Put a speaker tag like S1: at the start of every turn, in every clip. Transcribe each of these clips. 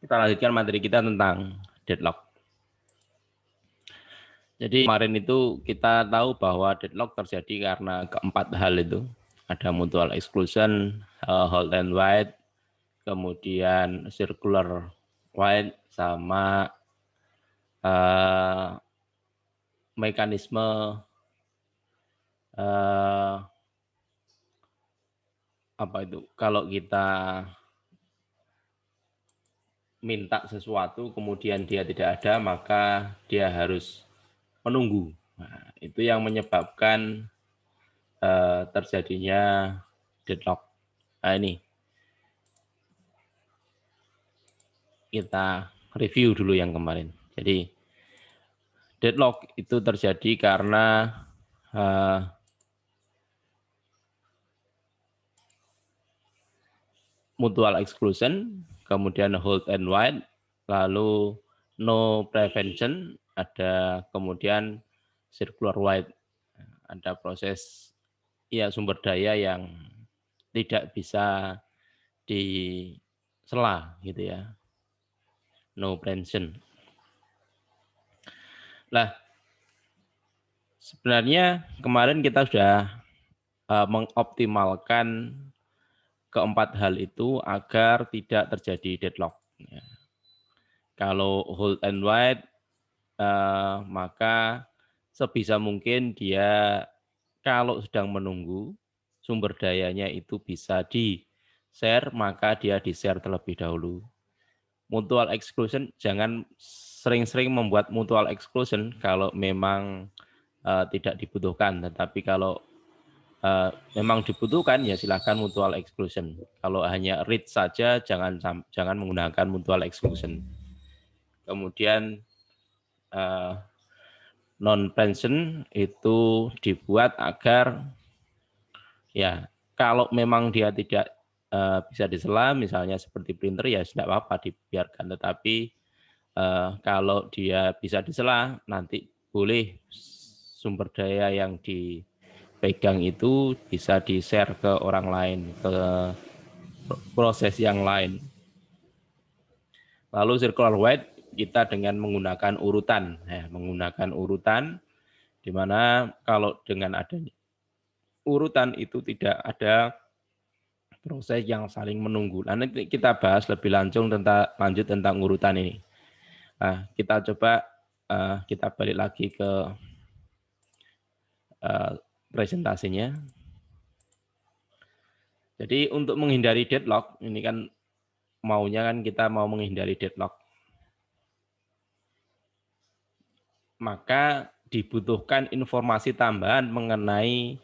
S1: Kita lanjutkan materi kita tentang deadlock. Jadi kemarin itu kita tahu bahwa deadlock terjadi karena keempat hal itu. Ada mutual exclusion, hold and wait, kemudian circular wait, sama mekanisme apa itu? Kalau kita minta sesuatu kemudian dia tidak ada, maka dia harus menunggu. Nah, itu yang menyebabkan terjadinya deadlock. Nah, ini kita review dulu yang kemarin. Jadi deadlock itu terjadi karena mutual exclusion, kemudian hold and wait, lalu no prevention, ada kemudian circular wait. Ada proses ya sumber daya yang tidak bisa disela gitu ya. No prevention. Nah, sebenarnya kemarin kita sudah mengoptimalkan keempat hal itu agar tidak terjadi deadlock. Ya. Kalau hold and wait, maka sebisa mungkin dia kalau sedang menunggu sumber dayanya itu bisa di-share, maka dia di-share terlebih dahulu. Mutual exclusion, jangan sering-sering membuat mutual exclusion kalau memang tidak dibutuhkan, tetapi kalau memang dibutuhkan ya silakan mutual exclusion. Kalau hanya read saja jangan menggunakan mutual exclusion. Kemudian non pension itu dibuat agar ya kalau memang dia tidak bisa disela, misalnya seperti printer ya tidak apa-apa dibiarkan, tetapi kalau dia bisa disela nanti boleh sumber daya yang dipegang itu bisa di-share ke orang lain, ke proses yang lain. Lalu circular wait kita dengan menggunakan urutan, di mana kalau dengan adanya urutan itu tidak ada proses yang saling menunggu. Nah, nanti kita bahas lebih lanjut tentang urutan ini. Nah, kita coba kita balik lagi ke presentasinya. Jadi untuk menghindari deadlock, ini kan maunya kan kita mau menghindari deadlock. Maka dibutuhkan informasi tambahan mengenai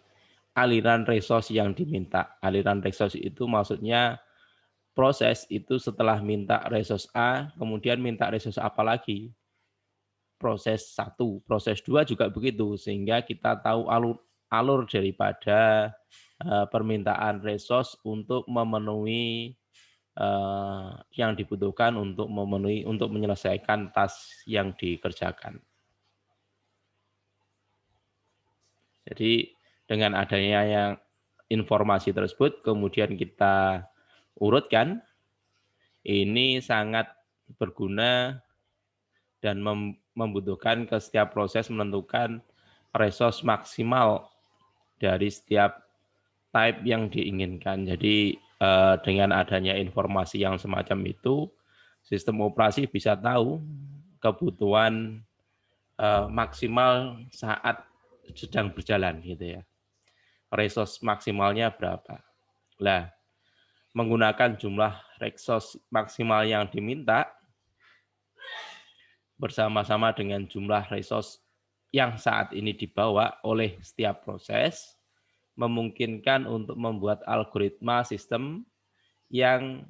S1: aliran resource yang diminta. Aliran resource itu maksudnya proses itu setelah minta resource A, kemudian minta resource apa lagi. Proses 1, proses 2 juga begitu, sehingga kita tahu alur daripada permintaan resource untuk memenuhi yang dibutuhkan untuk menyelesaikan task yang dikerjakan. Jadi dengan adanya yang informasi tersebut kemudian kita urutkan, ini sangat berguna dan membutuhkan ke setiap proses menentukan resource maksimal dari setiap type yang diinginkan. Jadi dengan adanya informasi yang semacam itu, sistem operasi bisa tahu kebutuhan maksimal saat sedang berjalan gitu ya. Resource maksimalnya berapa. Nah, menggunakan jumlah resource maksimal yang diminta bersama-sama dengan jumlah resource yang saat ini dibawa oleh setiap proses, memungkinkan untuk membuat algoritma sistem yang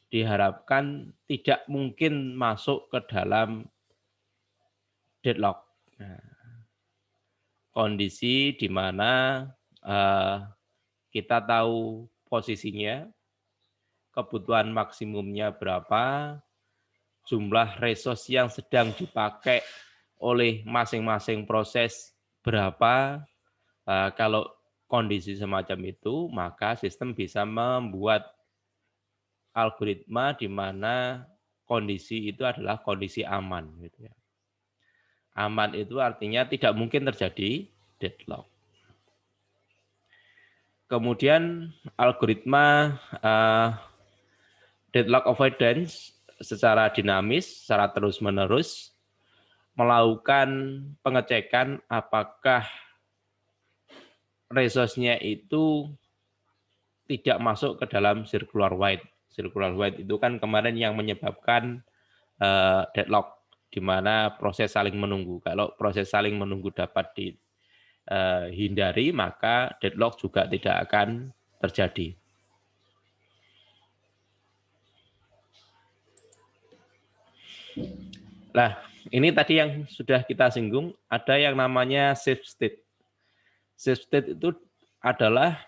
S1: diharapkan tidak mungkin masuk ke dalam deadlock. Nah, kondisi di mana kita tahu posisinya, kebutuhan maksimumnya berapa, jumlah resource yang sedang dipakai oleh masing-masing proses berapa. Kalau kondisi semacam itu, maka sistem bisa membuat algoritma di mana kondisi itu adalah kondisi aman. Gitu ya. Aman itu artinya tidak mungkin terjadi deadlock. Kemudian algoritma deadlock avoidance secara dinamis, secara terus-menerus melakukan pengecekan apakah resource-nya itu tidak masuk ke dalam circular void. Circular void itu kan kemarin yang menyebabkan deadlock, di mana proses saling menunggu. Kalau proses saling menunggu dapat dihindari, maka deadlock juga tidak akan terjadi. Nah, ini tadi yang sudah kita singgung, ada yang namanya safe state. Safe state itu adalah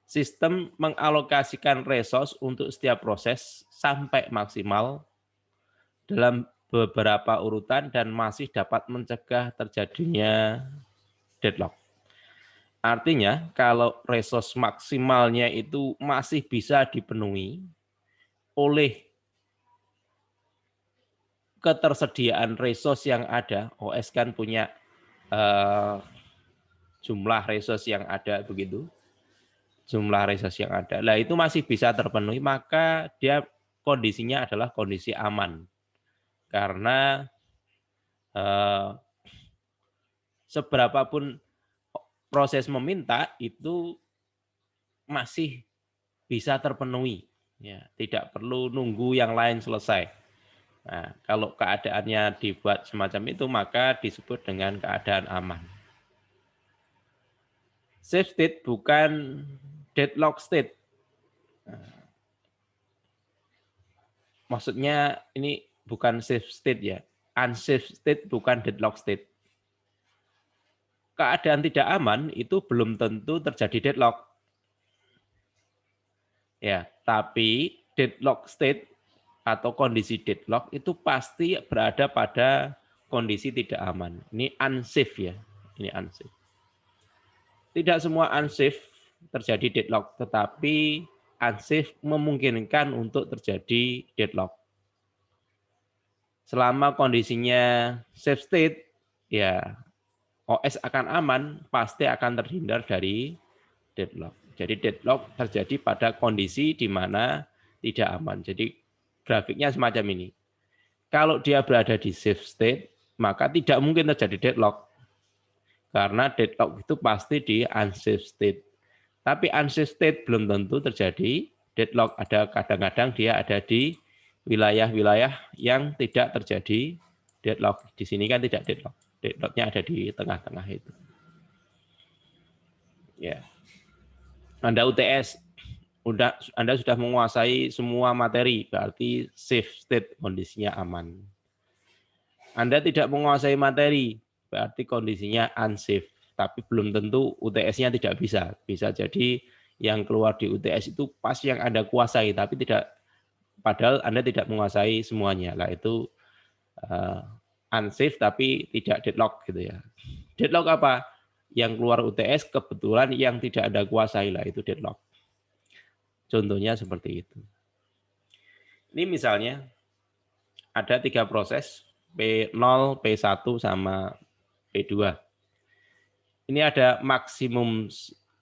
S1: sistem mengalokasikan resource untuk setiap proses sampai maksimal dalam beberapa urutan dan masih dapat mencegah terjadinya deadlock. Artinya, kalau resource maksimalnya itu masih bisa dipenuhi oleh ketersediaan resource yang ada, OS kan punya jumlah resource yang ada begitu, jumlah resource yang ada. Nah, itu masih bisa terpenuhi, maka dia kondisinya adalah kondisi aman. Karena seberapapun proses meminta itu masih bisa terpenuhi. Ya, tidak perlu nunggu yang lain selesai. Nah, kalau keadaannya dibuat semacam itu, maka disebut dengan keadaan aman. Safe state bukan deadlock state. Maksudnya ini bukan safe state ya. Unsafe state bukan deadlock state. Keadaan tidak aman itu belum tentu terjadi deadlock. Ya, tapi deadlock state atau kondisi deadlock itu pasti berada pada kondisi tidak aman. Ini unsafe ya. Ini unsafe. Tidak semua unsafe terjadi deadlock, tetapi unsafe memungkinkan untuk terjadi deadlock. Selama kondisinya safe state, ya OS akan aman, pasti akan terhindar dari deadlock. Jadi deadlock terjadi pada kondisi di mana tidak aman. Jadi grafiknya semacam ini. Kalau dia berada di safe state, maka tidak mungkin terjadi deadlock. Karena deadlock itu pasti di unsafe state. Tapi unsafe state belum tentu terjadi deadlock. Ada kadang-kadang dia ada di wilayah-wilayah yang tidak terjadi deadlock. Di sini kan tidak deadlock. Deadlocknya ada di tengah-tengah itu. Ya. Anda UTS, Anda sudah menguasai semua materi, berarti safe state, kondisinya aman. Anda tidak menguasai materi, berarti kondisinya unsafe. Tapi belum tentu UTS-nya tidak bisa. Bisa jadi yang keluar di UTS itu pas yang Anda kuasai, tapi tidak, padahal Anda tidak menguasai semuanya. Lah itu unsafe tapi tidak deadlock gitu ya. Deadlock apa? Yang keluar UTS kebetulan yang tidak Anda kuasai, lah itu deadlock. Contohnya seperti itu. Ini misalnya ada 3 proses, P0, P1, sama P2. Ini ada maksimum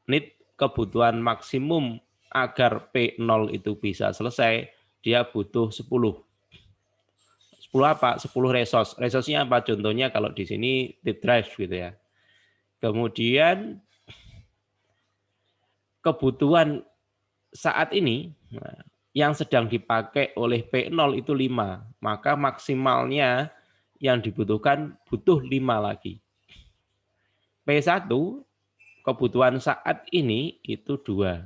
S1: need, kebutuhan maksimum agar P0 itu bisa selesai, dia butuh 10. 10 apa? 10 resource. Resource-nya apa? Contohnya kalau di sini disk drive gitu ya. Kemudian kebutuhan saat ini yang sedang dipakai oleh P0 itu 5, maka maksimalnya yang dibutuhkan butuh 5 lagi. P1 kebutuhan saat ini itu 2.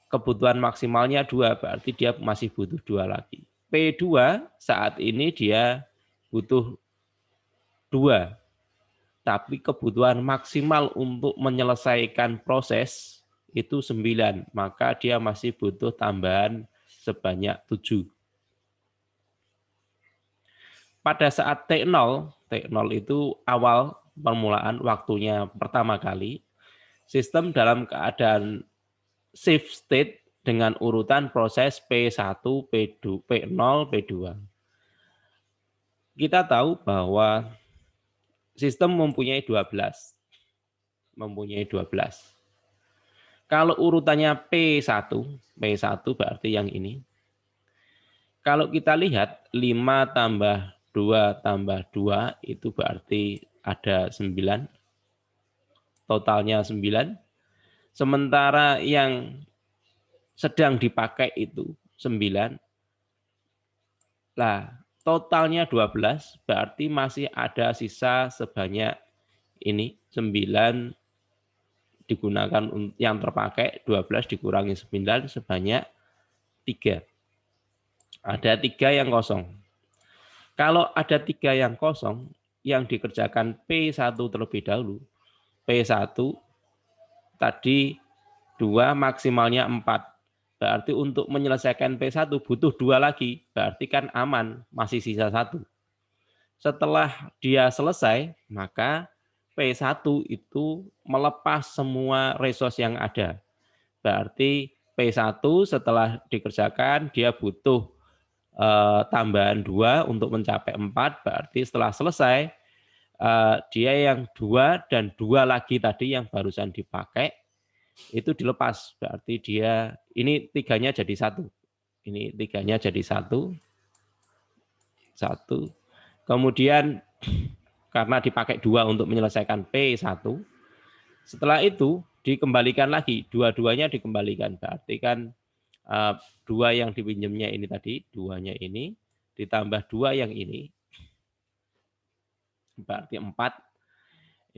S1: Kebutuhan maksimalnya 2, berarti dia masih butuh 2 lagi. P2 saat ini dia butuh 2. Tapi kebutuhan maksimal untuk menyelesaikan proses itu 9, maka dia masih butuh tambahan sebanyak 7. Pada saat T0 itu awal permulaan waktunya pertama kali, sistem dalam keadaan safe state dengan urutan proses P1, P2, P0, P2. Kita tahu bahwa sistem mempunyai 12. Mempunyai 12. Kalau urutannya P1 berarti yang ini. Kalau kita lihat 5 tambah 2 tambah 2 itu berarti ada 9. Totalnya 9. Sementara yang sedang dipakai itu 9. Nah, totalnya 12 berarti masih ada sisa sebanyak ini 9 digunakan yang terpakai, 12 dikurangi 9 sebanyak 3. Ada 3 yang kosong. Kalau ada 3 yang kosong, yang dikerjakan P1 terlebih dahulu. P1 tadi 2 maksimalnya 4. Berarti untuk menyelesaikan P1 butuh 2 lagi. Berarti kan aman, masih sisa 1. Setelah dia selesai, maka P1 itu melepas semua resource yang ada. Berarti P1 setelah dikerjakan dia butuh tambahan 2 untuk mencapai 4. Berarti setelah selesai dia yang 2 dan 2 lagi tadi yang barusan dipakai itu dilepas. Berarti dia ini 3-nya jadi 1. Ini 3-nya jadi 1. 1. Kemudian karena dipakai 2 untuk menyelesaikan P1. Setelah itu dikembalikan lagi, dua-duanya dikembalikan. Berarti kan 2 yang dipinjamnya ini tadi, 2-nya ini, ditambah 2 yang ini, berarti 4.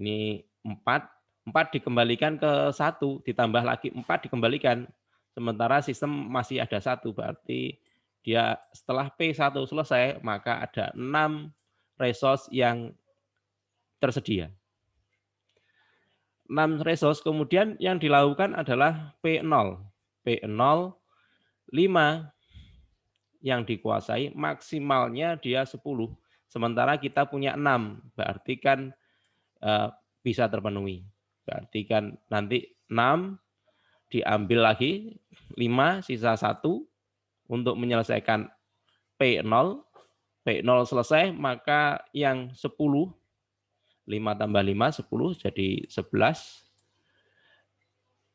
S1: Ini 4 dikembalikan ke 1, ditambah lagi 4 dikembalikan. Sementara sistem masih ada 1, berarti dia setelah P1 selesai, maka ada 6 resource yang tersedia. 6 resource, kemudian yang dilakukan adalah P0. P0, 5 yang dikuasai, maksimalnya dia 10. Sementara kita punya 6, berarti kan bisa terpenuhi. Berarti kan nanti 6 diambil lagi, 5 sisa 1 untuk menyelesaikan P0. P0 selesai, maka yang 10, 5 tambah 5, 10, jadi 11.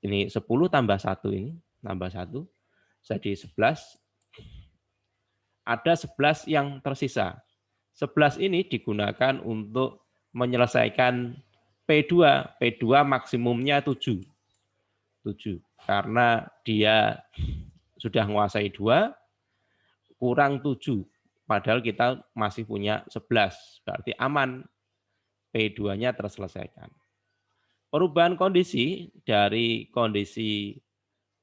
S1: Ini 10 tambah 1 ini, tambah 1, jadi 11. Ada 11 yang tersisa. 11 ini digunakan untuk menyelesaikan P2. P2 maksimumnya 7. Karena dia sudah menguasai 2, kurang 7. Padahal kita masih punya 11. Berarti aman. P2-nya terselesaikan. Perubahan kondisi dari kondisi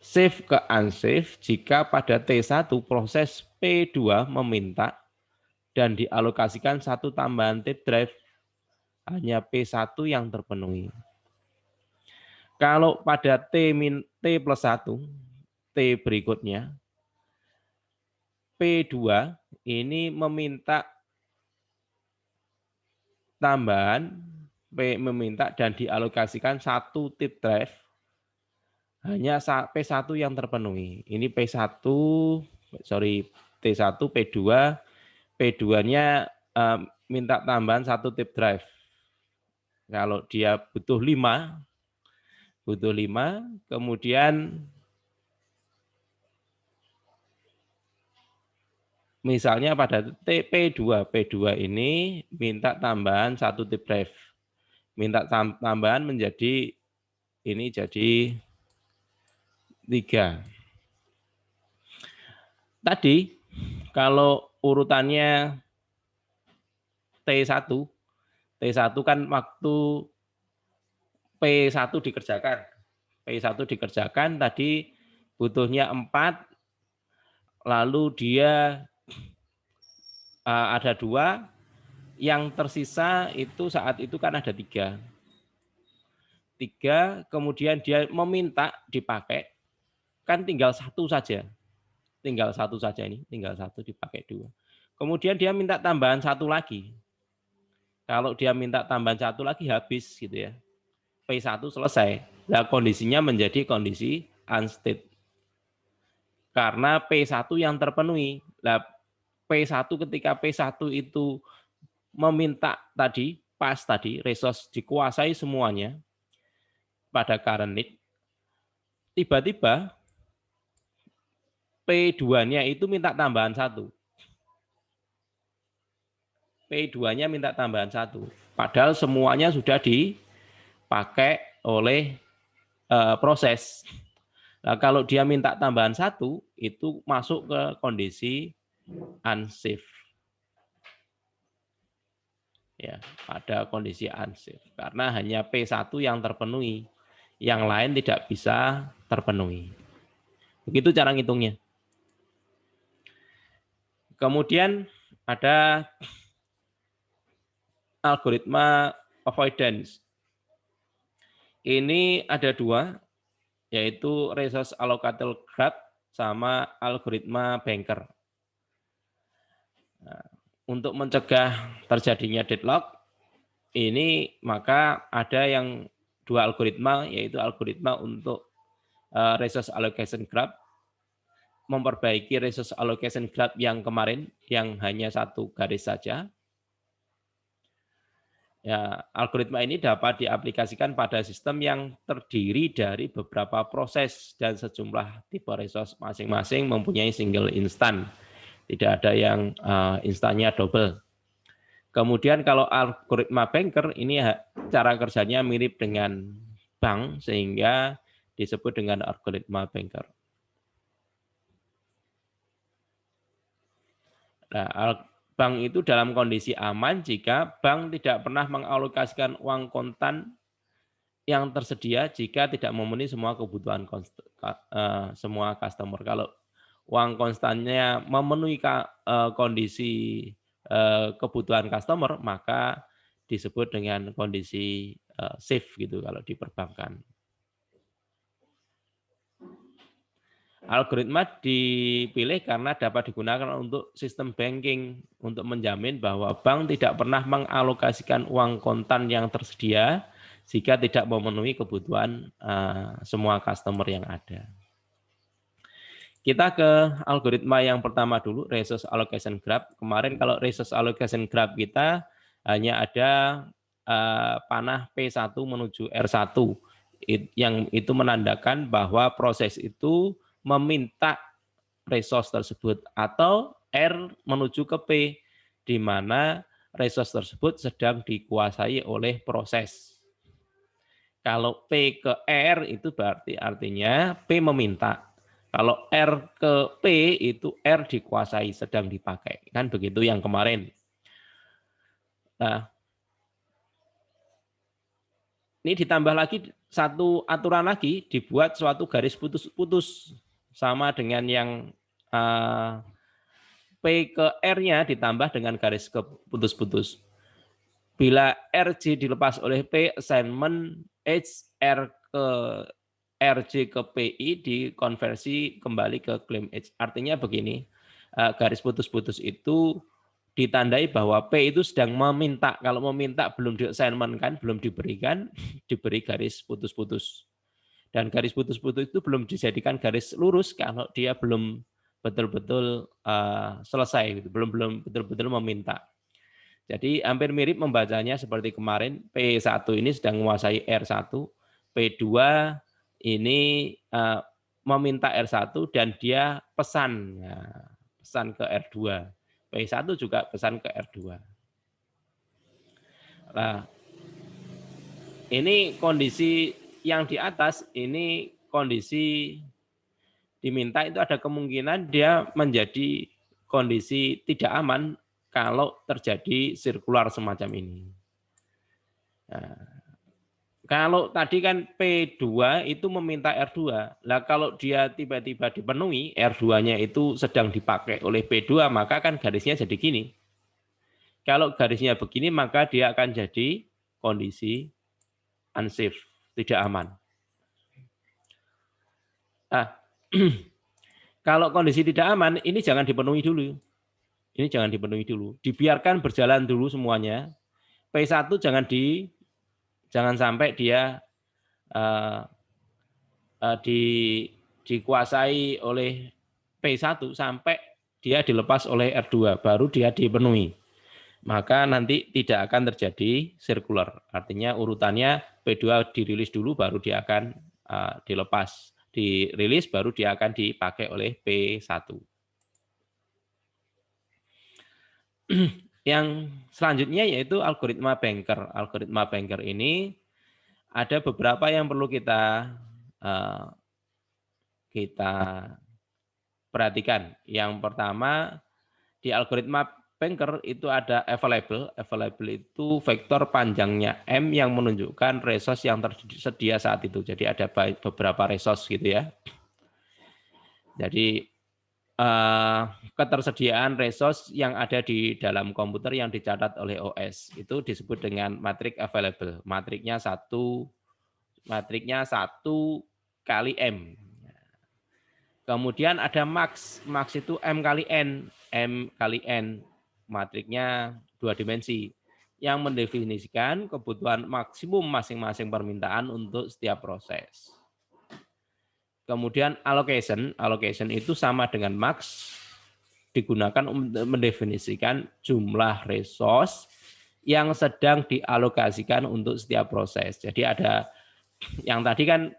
S1: safe ke unsafe jika pada T1 proses P2 meminta dan dialokasikan 1 tambahan tape drive, hanya P1 yang terpenuhi. Kalau pada T plus 1, T berikutnya, P2 ini meminta tambahan, meminta dan dialokasikan 1 tape drive, hanya P1 yang terpenuhi. Ini P1, T1, P2, P2-nya minta tambahan 1 tape drive. Kalau dia butuh 5, kemudian misalnya pada P2 ini minta tambahan 1 tape drive. Minta tambahan menjadi ini jadi 3. Tadi kalau urutannya T1 kan waktu P1 dikerjakan. P1 dikerjakan tadi butuhnya 4, lalu dia ada 2, yang tersisa itu saat itu kan ada 3. 3, kemudian dia meminta dipakai, kan tinggal 1 saja. Tinggal 1 saja ini, tinggal 1 dipakai 2. Kemudian dia minta tambahan 1 lagi. Kalau dia minta tambahan 1 lagi habis gitu ya. P1 selesai. Nah, kondisinya menjadi kondisi unstate. karena P1 yang terpenuhi. Nah, P1 ketika P1 itu meminta tadi, pas tadi, resource dikuasai semuanya pada current need, tiba-tiba P2-nya itu minta tambahan 1. P2-nya minta tambahan 1. Padahal semuanya sudah dipakai oleh proses. Nah, kalau dia minta tambahan 1, itu masuk ke kondisi unsafe. Ya, pada kondisi unsafe. Karena hanya P1 yang terpenuhi. Yang lain tidak bisa terpenuhi. Begitu cara ngitungnya. Kemudian ada algoritma avoidance. Ini ada 2, yaitu resource allocator graph sama algoritma banker. Nah, untuk mencegah terjadinya deadlock, ini maka ada yang 2 algoritma, yaitu algoritma untuk resource allocation graph, memperbaiki resource allocation graph yang kemarin, yang hanya 1 garis saja. Ya, algoritma ini dapat diaplikasikan pada sistem yang terdiri dari beberapa proses dan sejumlah tipe resource, masing-masing mempunyai single instan. Tidak ada yang instannya double. Kemudian kalau algoritma banker ini cara kerjanya mirip dengan bank sehingga disebut dengan algoritma banker. Nah, bank itu dalam kondisi aman jika bank tidak pernah mengalokasikan uang kontan yang tersedia jika tidak memenuhi semua kebutuhan semua customer. Kalau uang konstannya memenuhi kondisi kebutuhan customer, maka disebut dengan kondisi safe gitu kalau di perbankan. Algoritma dipilih karena dapat digunakan untuk sistem banking untuk menjamin bahwa bank tidak pernah mengalokasikan uang kontan yang tersedia jika tidak memenuhi kebutuhan semua customer yang ada. Kita ke algoritma yang pertama dulu, resource allocation graph. Kemarin kalau resource allocation graph kita hanya ada panah P1 menuju R1, yang itu menandakan bahwa proses itu meminta resource tersebut, atau R menuju ke P, di mana resource tersebut sedang dikuasai oleh proses. Kalau P ke R itu berarti artinya P meminta. Kalau R ke P itu R dikuasai, sedang dipakai. Kan begitu yang kemarin. Nah, ini ditambah lagi satu aturan lagi, dibuat suatu garis putus-putus sama dengan yang P ke R-nya ditambah dengan garis putus-putus. Bila RJ dilepas oleh P, assignment H R ke RJ ke PI dikonversi kembali ke claim H. Artinya begini, garis putus-putus itu ditandai bahwa P itu sedang meminta. Kalau meminta belum di-assignment kan, belum diberikan, diberi garis putus-putus. Dan garis putus-putus itu belum dijadikan garis lurus kalau dia belum betul-betul selesai, belum betul-betul meminta. Jadi hampir mirip membacanya seperti kemarin, P1 ini sedang menguasai R1, P2 ini meminta R1 dan dia pesan, pesan ke R2. P1 juga pesan ke R2. Nah, ini kondisi yang di atas, ini kondisi diminta itu ada kemungkinan dia menjadi kondisi tidak aman kalau terjadi sirkular semacam ini. Nah, kalau tadi kan P2 itu meminta R2. Lah kalau dia tiba-tiba dipenuhi, R2-nya itu sedang dipakai oleh P2, maka kan garisnya jadi gini. Kalau garisnya begini, maka dia akan jadi kondisi unsafe, tidak aman. Nah, kalau kondisi tidak aman, ini jangan dipenuhi dulu. Ini jangan dipenuhi dulu. Dibiarkan berjalan dulu semuanya. P1 jangan sampai dia dikuasai oleh P1 sampai dia dilepas oleh R2, baru dia dipenuhi. Maka nanti tidak akan terjadi sirkular. Artinya urutannya P2 dirilis dulu, baru dia akan dilepas. Dirilis, baru dia akan dipakai oleh P1. Yang selanjutnya yaitu algoritma Banker. Algoritma Banker ini ada beberapa yang perlu kita perhatikan. Yang pertama, di algoritma Banker itu ada available. Available itu vektor panjangnya M yang menunjukkan resource yang tersedia saat itu. Jadi ada beberapa resource gitu ya. Jadi ketersediaan resource yang ada di dalam komputer yang dicatat oleh OS itu disebut dengan matriks available. Matriknya satu kali M. Kemudian ada max. Max itu M kali N. M kali N. Matriknya 2 dimensi. Yang mendefinisikan kebutuhan maksimum masing-masing permintaan untuk setiap proses. Kemudian allocation. Allocation itu sama dengan max. Digunakan untuk mendefinisikan jumlah resource yang sedang dialokasikan untuk setiap proses. Jadi ada yang tadi kan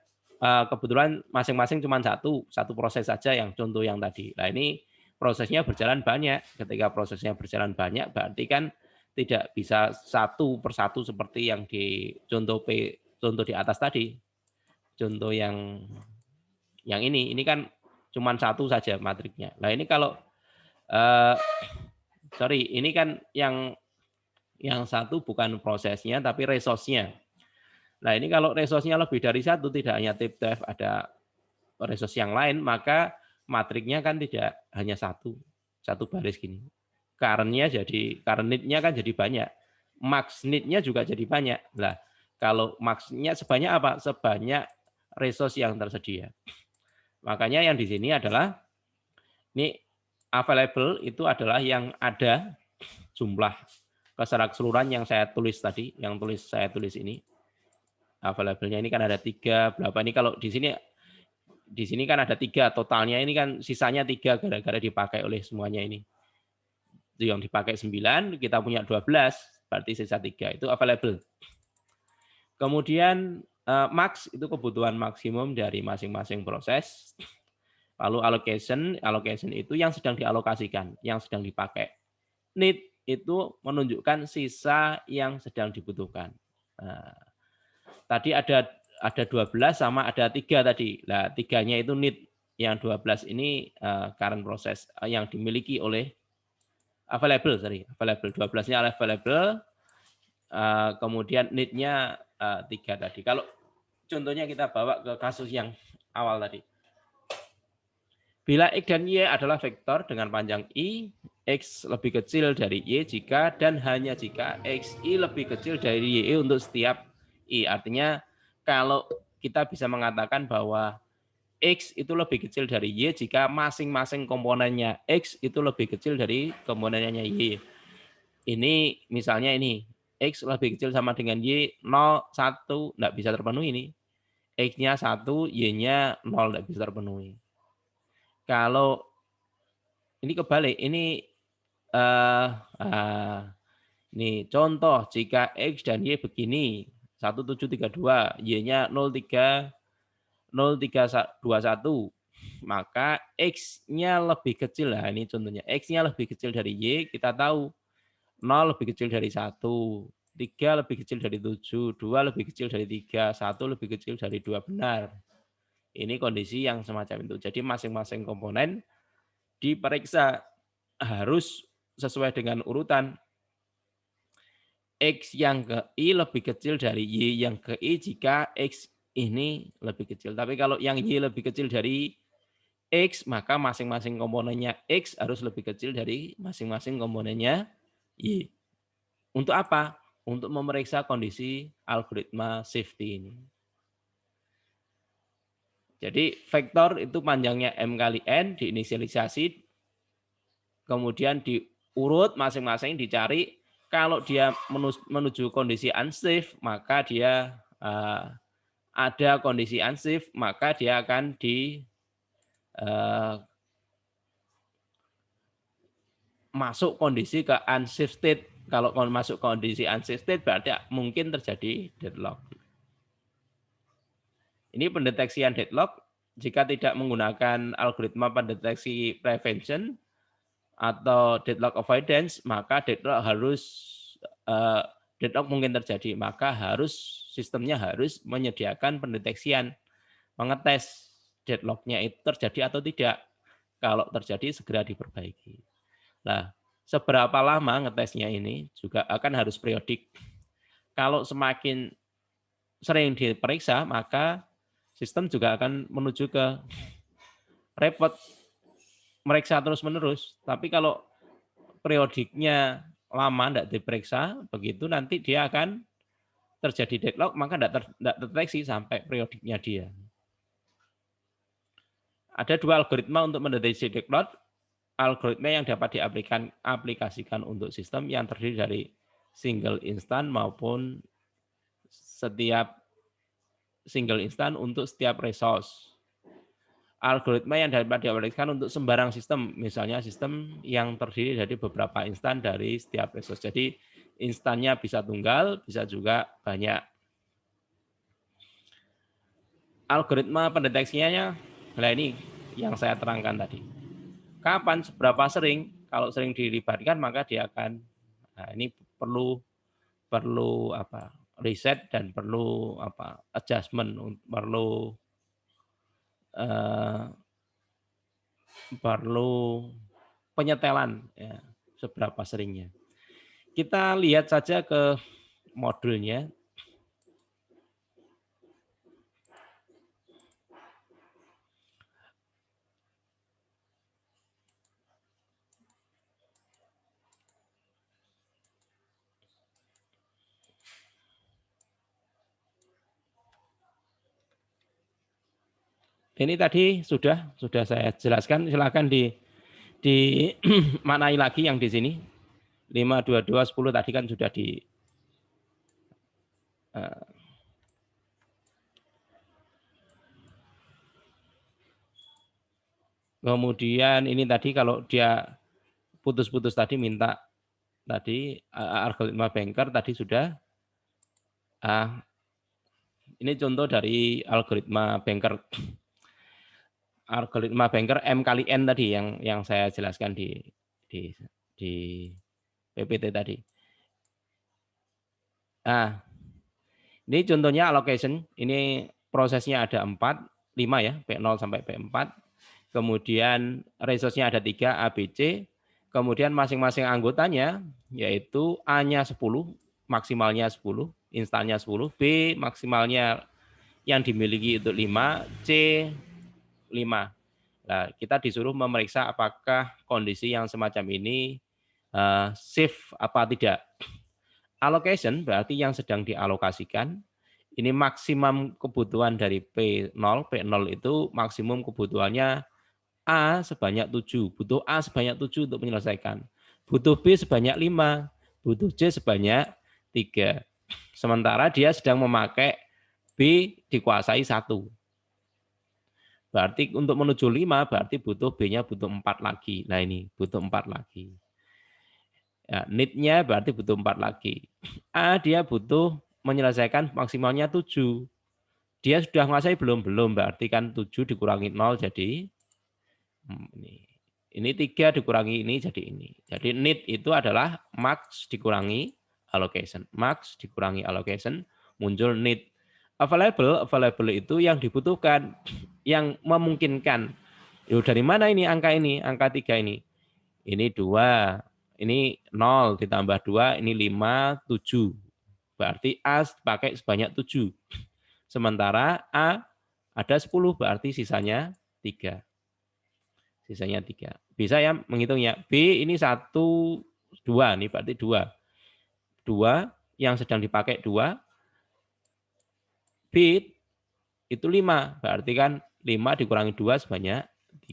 S1: kebetulan masing-masing cuma satu proses saja yang contoh yang tadi. Nah ini prosesnya berjalan banyak. Ketika prosesnya berjalan banyak berarti kan tidak bisa satu persatu seperti yang di contoh di atas tadi. Contoh yang ini kan cuma satu saja matriknya. Nah ini kalau ini kan yang satu bukan prosesnya tapi resource-nya. Nah ini kalau resource-nya lebih dari satu, tidak hanya TIP-TF, ada resource yang lain, maka matriknya kan tidak hanya satu baris gini. Current-nya kan jadi banyak. Max need-nya juga jadi banyak. Nah, kalau max-nya sebanyak apa? Sebanyak resource yang tersedia. Makanya yang di sini adalah ini available itu adalah yang ada jumlah keseluruhan yang saya tulis tadi, saya tulis ini. Available-nya ini kan ada 3, berapa ini kalau di sini kan ada 3 totalnya, ini kan sisanya 3 gara-gara dipakai oleh semuanya ini. Itu yang dipakai 9, kita punya 12, berarti sisa 3 itu available. Kemudian max itu kebutuhan maksimum dari masing-masing proses. Lalu allocation itu yang sedang dialokasikan, yang sedang dipakai. Need itu menunjukkan sisa yang sedang dibutuhkan. Nah, tadi ada 12 sama ada 3 tadi. Nah, 3-nya itu need, yang 12 ini current proses yang dimiliki oleh available. 12-nya available, kemudian need-nya 3 tadi. Kalau contohnya kita bawa ke kasus yang awal tadi. Bila X dan Y adalah vektor dengan panjang I, X lebih kecil dari Y jika dan hanya jika XI lebih kecil dari Y untuk setiap I. Artinya kalau kita bisa mengatakan bahwa X itu lebih kecil dari Y jika masing-masing komponennya X itu lebih kecil dari komponennya Y. Ini misalnya ini, X lebih kecil sama dengan Y, 0, 1, enggak bisa terpenuhi ini. X-nya 1, Y-nya 0, enggak bisa terpenuhi. Kalau ini kebalik, ini contoh jika X dan Y begini, 1732, Y-nya 0321, maka X-nya lebih kecil. Nah, ini contohnya. X-nya lebih kecil dari Y, kita tahu 0 lebih kecil dari 1, 3 lebih kecil dari 7, 2 lebih kecil dari 3, 1 lebih kecil dari 2, benar. Ini kondisi yang semacam itu. Jadi masing-masing komponen diperiksa harus sesuai dengan urutan. X yang ke I lebih kecil dari Y yang ke I jika X ini lebih kecil. Tapi kalau yang Y lebih kecil dari X, maka masing-masing komponennya X harus lebih kecil dari masing-masing komponennya Y. Untuk apa? Untuk memeriksa kondisi algoritma safety ini. Jadi vektor itu panjangnya M kali N, diinisialisasi, kemudian diurut masing-masing, dicari. Kalau dia menuju kondisi unsafe, maka dia ada kondisi unsafe, maka dia akan masuk kondisi ke unsafe state. Kalau masuk kondisi unsafe state berarti mungkin terjadi deadlock. Ini pendeteksian deadlock jika tidak menggunakan algoritma pendeteksi prevention atau deadlock avoidance, maka deadlock mungkin terjadi, maka sistemnya harus menyediakan pendeteksian, mengetes deadlocknya itu terjadi atau tidak. Kalau terjadi segera diperbaiki. Nah, seberapa lama ngetesnya ini juga akan harus periodik. Kalau semakin sering diperiksa, maka sistem juga akan menuju ke repot, meriksa terus-menerus. Tapi kalau periodiknya lama tidak diperiksa, begitu nanti dia akan terjadi deadlock, maka tidak terdeteksi sampai periodiknya dia. Ada dua algoritma untuk mendeteksi deadlock. Algoritma yang dapat diaplikasikan untuk sistem yang terdiri dari single instant maupun setiap single instant untuk setiap resource. Algoritma yang dapat diaplikasikan untuk sembarang sistem, misalnya sistem yang terdiri dari beberapa instan dari setiap resource. Jadi instannya bisa tunggal, bisa juga banyak. Algoritma pendeteksinya, nah ini yang saya terangkan tadi. Kapan, seberapa sering? Kalau sering dilibatkan maka dia akan, nah ini perlu riset dan perlu adjustment, perlu penyetelan ya, seberapa seringnya. Kita lihat saja ke modulnya. Ini tadi sudah saya jelaskan, silakan dimaknai lagi yang di sini. 5, 2, 2, 10 tadi kan sudah di kemudian ini tadi kalau dia putus-putus tadi minta tadi algoritma banker tadi sudah. Ini contoh dari algoritma banker. Algoritma banker M kali N tadi yang saya jelaskan di PPT tadi. Nah, ini contohnya allocation. Ini prosesnya ada 4, 5 ya, P0 sampai P4. Kemudian resource-nya ada 3, A, B, C. Kemudian masing-masing anggotanya, yaitu A-nya 10, maksimalnya 10, instannya 10, B maksimalnya yang dimiliki itu 5, C 5. Nah, kita disuruh memeriksa apakah kondisi yang semacam ini safe apa tidak. Allocation berarti yang sedang dialokasikan. Ini maksimum kebutuhan dari P0. P0 itu maksimum kebutuhannya A sebanyak 7. Butuh A sebanyak 7 untuk menyelesaikan. Butuh B sebanyak 5. Butuh C sebanyak 3. Sementara dia sedang memakai B dikuasai 1. Berarti untuk menuju 5 berarti butuh B-nya butuh 4 lagi. Nah ini butuh 4 lagi. Ya, need-nya berarti butuh 4 lagi. A dia butuh menyelesaikan maksimalnya 7. Dia sudah menguasai belum? Belum. Berarti kan 7 dikurangi 0 jadi ini 3 dikurangi ini jadi ini. Jadi need itu adalah max dikurangi allocation. Max dikurangi allocation muncul need. Available itu yang dibutuhkan, yang memungkinkan. Dari mana ini angka ini? Angka 3 ini. Ini 2, ini 0 ditambah 2, ini 5, 7. Berarti A pakai sebanyak 7. Sementara A ada 10, berarti sisanya 3. Sisanya 3. Bisa ya menghitungnya. B ini 1, 2, nih berarti 2. 2 yang sedang dipakai 2. B itu 5, berarti kan 5 dikurangi 2 sebanyak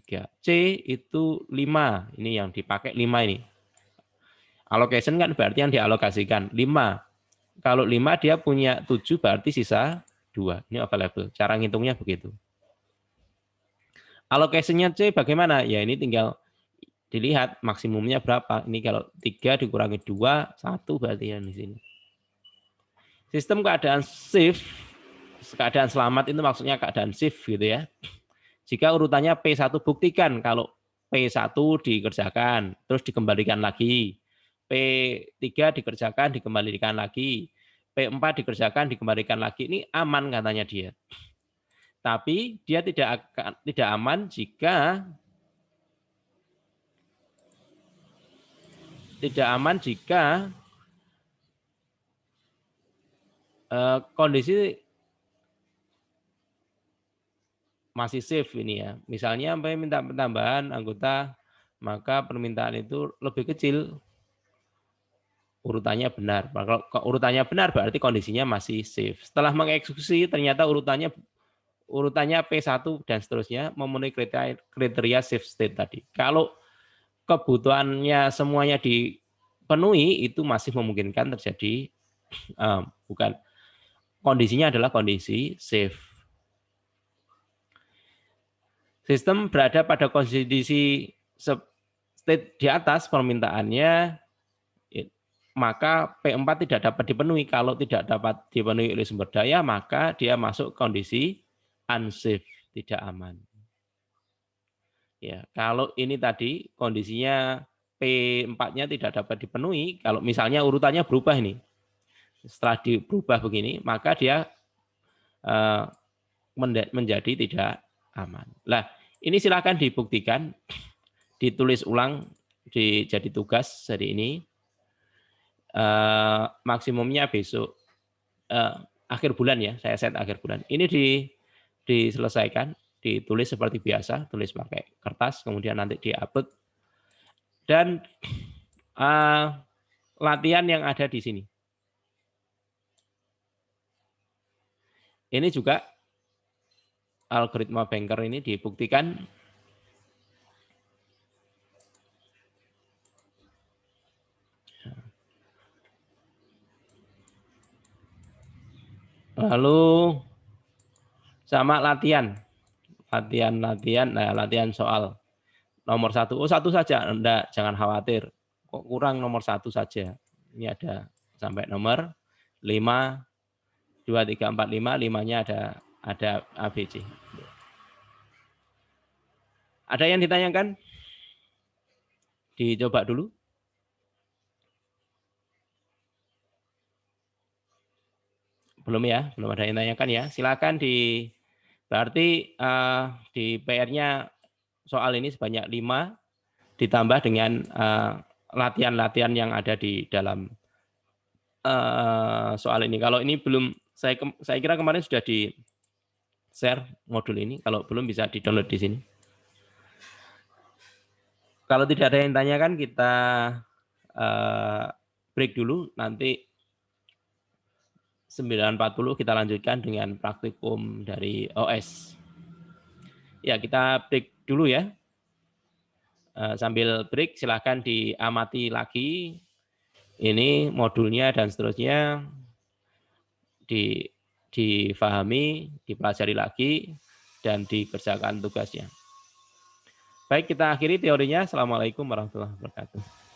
S1: 3. C itu 5, ini yang dipakai 5 ini. Allocation kan berarti yang dialokasikan 5. Kalau 5 dia punya 7 berarti sisa 2. Ini available. Cara ngitungnya begitu. Allocation-nya C bagaimana? Ya ini tinggal dilihat maksimumnya berapa. Ini kalau 3 dikurangi 2, 1 berarti ya di sini. Sistem keadaan shift, keadaan selamat itu maksudnya keadaan shift gitu ya. Jika urutannya P1 buktikan kalau P1 dikerjakan, terus dikembalikan lagi. P3 dikerjakan, dikembalikan lagi. P4 dikerjakan, dikembalikan lagi. Ini aman katanya dia. Tapi dia tidak aman jika kondisi masih safe ini ya. Misalnya sampai minta penambahan anggota, maka permintaan itu lebih kecil. Urutannya benar. Kalau urutannya benar berarti kondisinya masih safe. Setelah mengeksekusi ternyata urutannya P1 dan seterusnya memenuhi kriteria safe state tadi. Kalau kebutuhannya semuanya dipenuhi, itu masih memungkinkan terjadi bukan kondisinya adalah kondisi safe. Sistem berada pada kondisi state di atas permintaannya, maka P4 tidak dapat dipenuhi. Kalau tidak dapat dipenuhi oleh sumber daya, maka dia masuk kondisi unsafe, tidak aman. Ya, kalau ini tadi kondisinya P4-nya tidak dapat dipenuhi, kalau misalnya urutannya berubah ini, setelah berubah begini, maka dia menjadi tidak aman. Nah, ini silakan dibuktikan, ditulis ulang jadi tugas hari ini. Maksimumnya besok akhir bulan ya, saya set akhir bulan. Ini diselesaikan, ditulis seperti biasa, tulis pakai kertas, kemudian nanti diupload. Dan latihan yang ada di sini. Ini juga algoritma banker ini dibuktikan. Lalu sama latihan soal nomor 1. Oh, 1 saja, enggak, jangan khawatir. Kok kurang nomor 1 saja. Ini ada sampai nomor 5, 2, 3, 4, 5, 5-nya ada ABC. Ada yang ditanyakan? Dicoba dulu. Belum ya, belum ada yang ditanyakan ya. Silakan berarti di PR-nya soal ini sebanyak 5 ditambah dengan latihan-latihan yang ada di dalam soal ini. Kalau ini belum, saya kira kemarin sudah di-share modul ini. Kalau belum bisa di-download di sini. Kalau tidak ada yang tanyakan, kita break dulu. Nanti 9.40 kita lanjutkan dengan praktikum dari OS. Ya, kita break dulu ya. Sambil break, silahkan diamati lagi ini modulnya dan seterusnya, difahami, dipelajari lagi, dan dikerjakan tugasnya. Baik, kita akhiri teorinya. Assalamualaikum warahmatullahi wabarakatuh.